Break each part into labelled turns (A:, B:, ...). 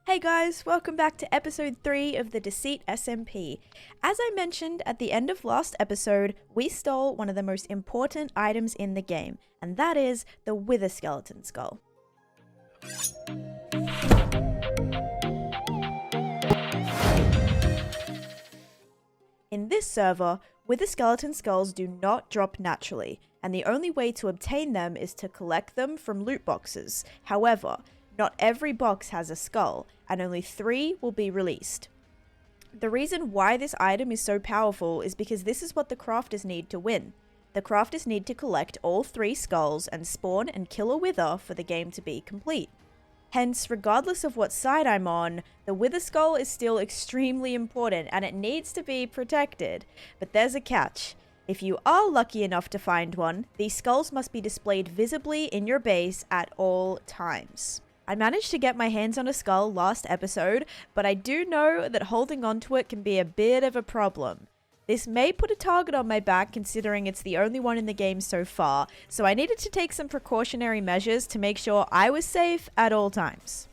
A: Hey guys, welcome back to episode 3 of the Deceit SMP. As I mentioned at the end of last episode, we stole one of the most important items in the game, and that is the Wither Skeleton Skull. In this server, Wither Skeleton Skulls do not drop naturally, and the only way to obtain them is to collect them from loot boxes. However, not every box has a skull, and only 3 will be released. The reason why this item is so powerful is because this is what the crafters need to win. The crafters need to collect all 3 skulls and spawn and kill a wither for the game to be complete. Hence, regardless of what side I'm on, the wither skull is still extremely important and it needs to be protected. But there's a catch. If you are lucky enough to find one, these skulls must be displayed visibly in your base at all times. I managed to get my hands on a skull last episode, but I do know that holding onto it can be a bit of a problem. This may put a target on my back considering it's the only one in the game so far, so I needed to take some precautionary measures to make sure I was safe at all times.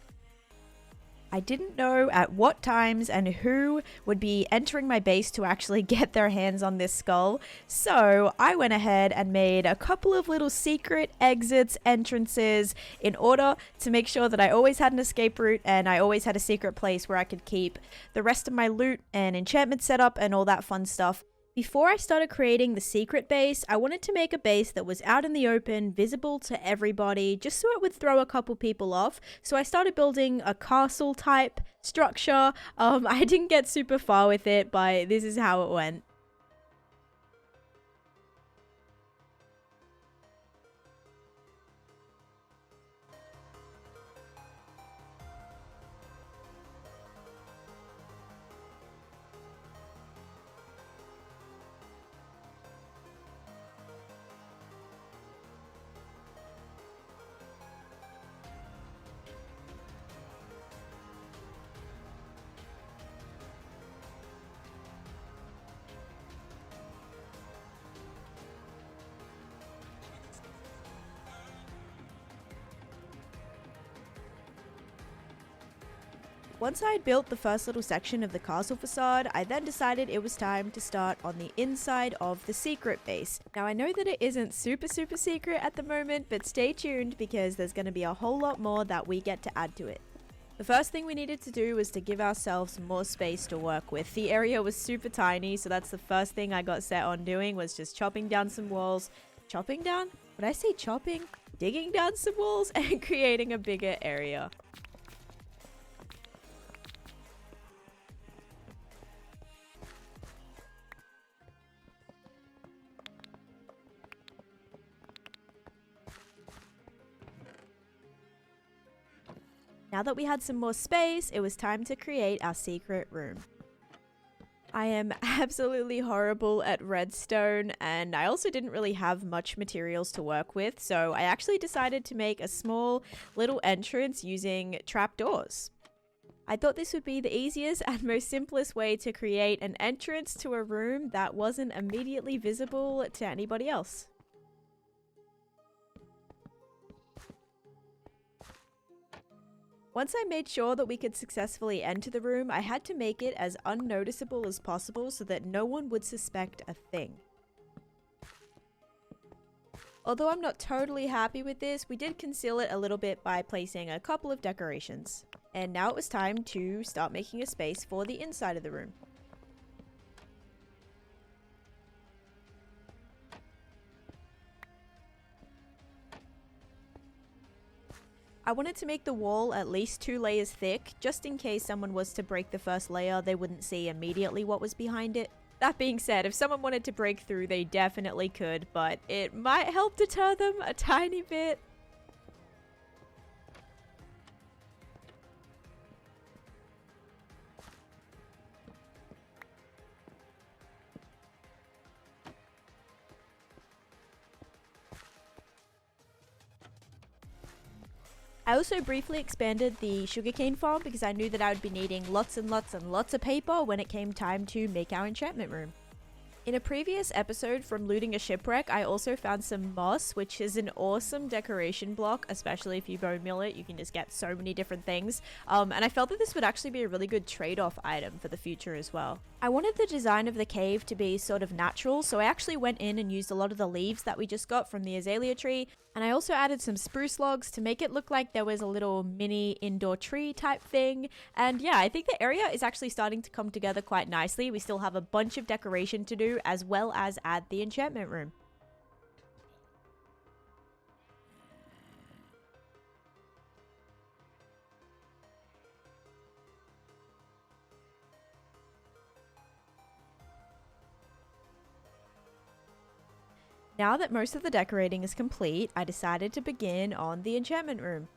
A: I didn't know at what times and who would be entering my base to actually get their hands on this skull, so I went ahead and made a couple of little secret exits, entrances, in order to make sure that I always had an escape route and I always had a secret place where I could keep the rest of my loot and enchantment setup and all that fun stuff. Before I started creating the secret base, I wanted to make a base that was out in the open, visible to everybody, just so it would throw a couple people off. So I started building a castle type structure. I didn't get super far with it, but this is how it went. Once I had built the first little section of the castle facade, I then decided it was time to start on the inside of the secret base. Now I know that it isn't super secret at the moment, but stay tuned because there's going to be a whole lot more that we get to add to it. The first thing we needed to do was to give ourselves more space to work with. The area was super tiny, so that's the first thing I got set on doing, was just chopping down some walls. Chopping down? Would I say chopping? Digging down some walls and creating a bigger area. Now that we had some more space, it was time to create our secret room. I am absolutely horrible at redstone, and I also didn't really have much materials to work with, so I actually decided to make a small little entrance using trapdoors. I thought this would be the easiest and most simplest way to create an entrance to a room that wasn't immediately visible to anybody else. Once I made sure that we could successfully enter the room, I had to make it as unnoticeable as possible so that no one would suspect a thing. Although I'm not totally happy with this, we did conceal it a little bit by placing a couple of decorations. And now it was time to start making a space for the inside of the room. I wanted to make the wall at least 2 layers thick, just in case someone was to break the first layer, they wouldn't see immediately what was behind it. That being said, if someone wanted to break through, they definitely could, but it might help deter them a tiny bit. I also briefly expanded the sugarcane farm because I knew that I would be needing lots and lots of paper when it came time to make our enchantment room. In a previous episode from looting a shipwreck, I also found some moss, which is an awesome decoration block, especially if you bone meal it. You can just get so many different things. And I felt that this would actually be a really good trade-off item for the future as well. I wanted the design of the cave to be sort of natural, so I actually went in and used a lot of the leaves that we just got from the azalea tree. And I also added some spruce logs to make it look like there was a little mini indoor tree type thing. And yeah, I think the area is actually starting to come together quite nicely. We still have a bunch of decoration to do, as well as add the enchantment room. Now that most of the decorating is complete, I decided to begin on the enchantment room.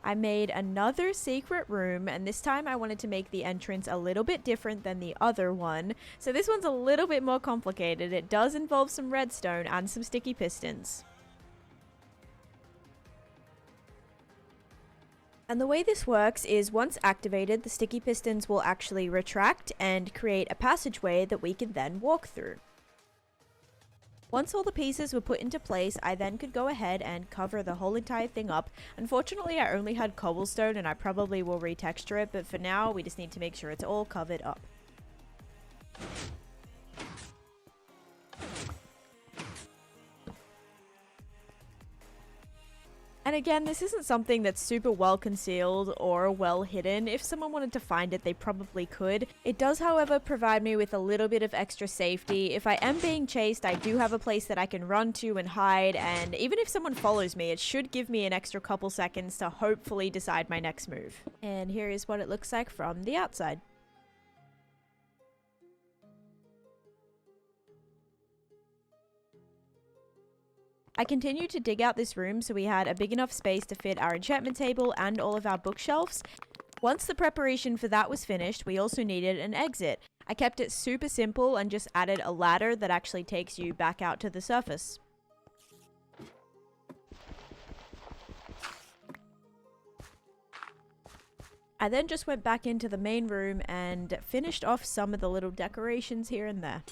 A: I made another secret room, and this time I wanted to make the entrance a little bit different than the other one. So this one's a little bit more complicated. It does involve some redstone and some sticky pistons. And the way this works is once activated, the sticky pistons will actually retract and create a passageway that we can then walk through. Once all the pieces were put into place, I then could go ahead and cover the whole entire thing up. Unfortunately, I only had cobblestone and I probably will retexture it, but for now, we just need to make sure it's all covered up. And again, this isn't something that's super well concealed or well hidden. If someone wanted to find it, they probably could. It does, however, provide me with a little bit of extra safety. If I am being chased, I do have a place that I can run to and hide, and even if someone follows me, it should give me an extra couple seconds to hopefully decide my next move. And here is what it looks like from the outside. I continued to dig out this room so we had a big enough space to fit our enchantment table and all of our bookshelves. Once the preparation for that was finished, we also needed an exit. I kept it super simple and just added a ladder that actually takes you back out to the surface. I then just went back into the main room and finished off some of the little decorations here and there.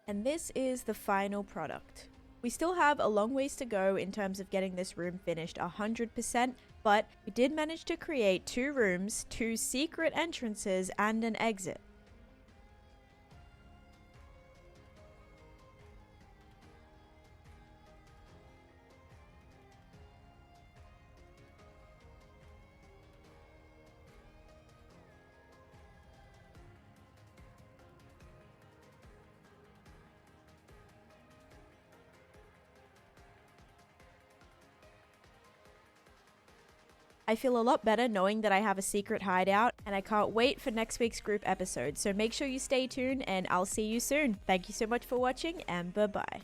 A: And this is the final product. We still have a long ways to go in terms of getting this room finished 100%, but we did manage to create 2 rooms, 2 secret entrances, and an exit. I feel a lot better knowing that I have a secret hideout, and I can't wait for next week's group episode, so make sure you stay tuned and I'll see you soon. Thank you so much for watching, and bye bye.